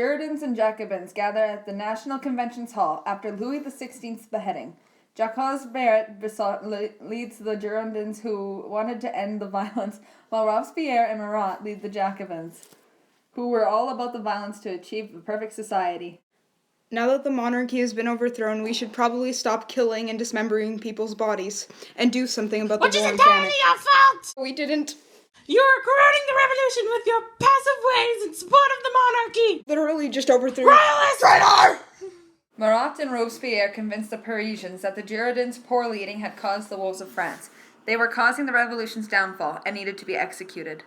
Girondins and Jacobins gather at the National Convention's hall after Louis XVI's beheading. Jacques Barrett leads the Girondins, who wanted to end the violence, while Robespierre and Marat lead the Jacobins, who were all about the violence to achieve the perfect society. Now that the monarchy has been overthrown, we should probably stop killing and dismembering people's bodies and do something about the war in Which is entirely your fault! We didn't. You're corroding the revolution with your passive ways in support of the monarchy! Literally just overthrew. Royalist! Traitor! Marat and Robespierre convinced the Parisians that the Girondins' poor leading had caused the woes of France. They were causing the revolution's downfall and needed to be executed.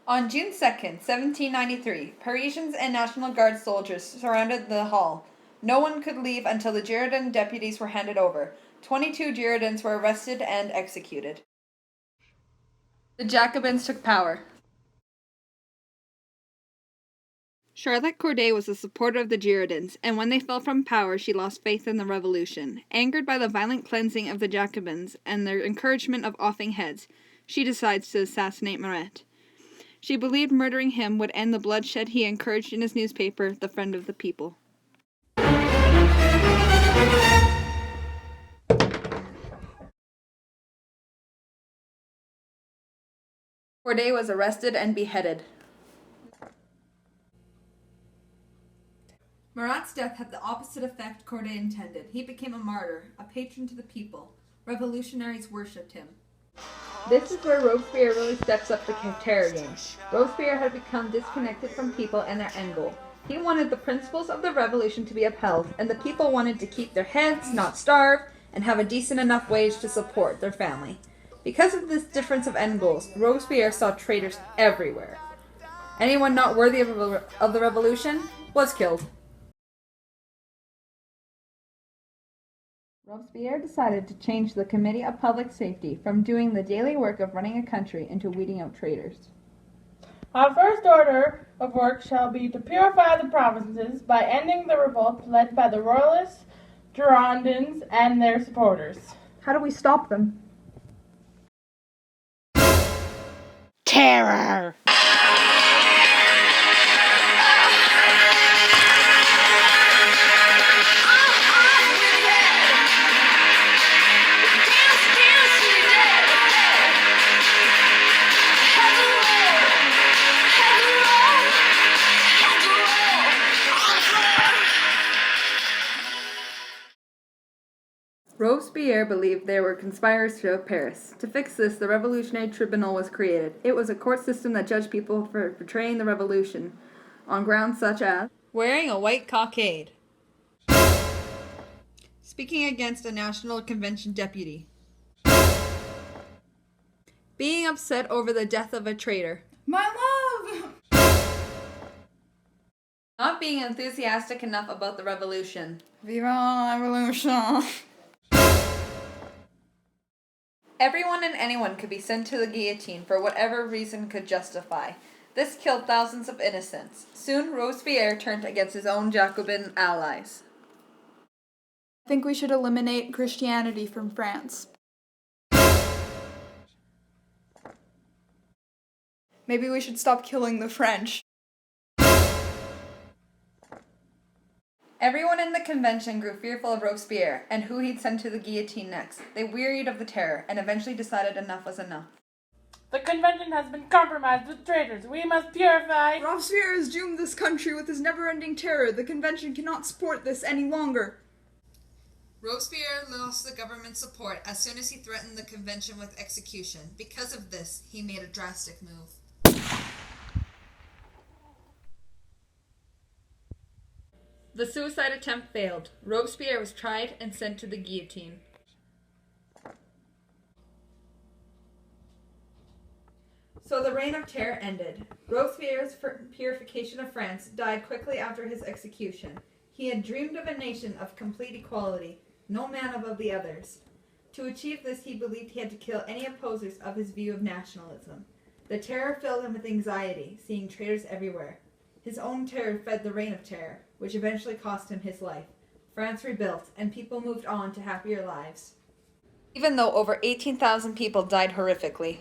On June 2nd, 1793, Parisians and National Guard soldiers surrounded the hall. No one could leave until the Girondin deputies were handed over. 22 Girondins were arrested and executed. The Jacobins took power. Charlotte Corday was a supporter of the Girondins, and when they fell from power, she lost faith in the revolution. Angered by the violent cleansing of the Jacobins and their encouragement of offing heads, she decides to assassinate Marat. She believed murdering him would end the bloodshed he encouraged in his newspaper, The Friend of the People. Corday was arrested and beheaded. Marat's death had the opposite effect Corday intended. He became a martyr, a patron to the people. Revolutionaries worshipped him. This is where Robespierre really steps up the terror game. Robespierre had become disconnected from people and their end goal. He wanted the principles of the revolution to be upheld, and the people wanted to keep their heads, not starve, and have a decent enough wage to support their family. Because of this difference of end goals, Robespierre saw traitors everywhere. Anyone not worthy of the revolution was killed. Robespierre decided to change the Committee of Public Safety from doing the daily work of running a country into weeding out traitors. Our first order of work shall be to purify the provinces by ending the revolt led by the Royalists, Girondins, and their supporters. How do we stop them? Terror! Robespierre believed there were conspirators throughout Paris. To fix this, the Revolutionary Tribunal was created. It was a court system that judged people for betraying the revolution, on grounds such as wearing a white cockade, speaking against a National Convention deputy, being upset over the death of a traitor, My love! not being enthusiastic enough about the revolution. Viva la revolution! Everyone and anyone could be sent to the guillotine for whatever reason could justify. This killed thousands of innocents. Soon, Robespierre turned against his own Jacobin allies. I think we should eliminate Christianity from France. Maybe we should stop killing the French. Everyone in the convention grew fearful of Robespierre and who he'd send to the guillotine next. They wearied of the terror and eventually decided enough was enough. The convention has been compromised with traitors. We must purify. Robespierre has doomed this country with his never-ending terror. The convention cannot support this any longer. Robespierre lost the government's support as soon as he threatened the convention with execution. Because of this, he made a drastic move. The suicide attempt failed. Robespierre was tried and sent to the guillotine. So the reign of terror ended. Robespierre's purification of France died quickly after his execution. He had dreamed of a nation of complete equality, no man above the others. To achieve this, he believed he had to kill any opposers of his view of nationalism. The terror filled him with anxiety, seeing traitors everywhere. His own terror fed the reign of terror, which eventually cost him his life. France rebuilt, and people moved on to happier lives. Even though over 18,000 people died horrifically.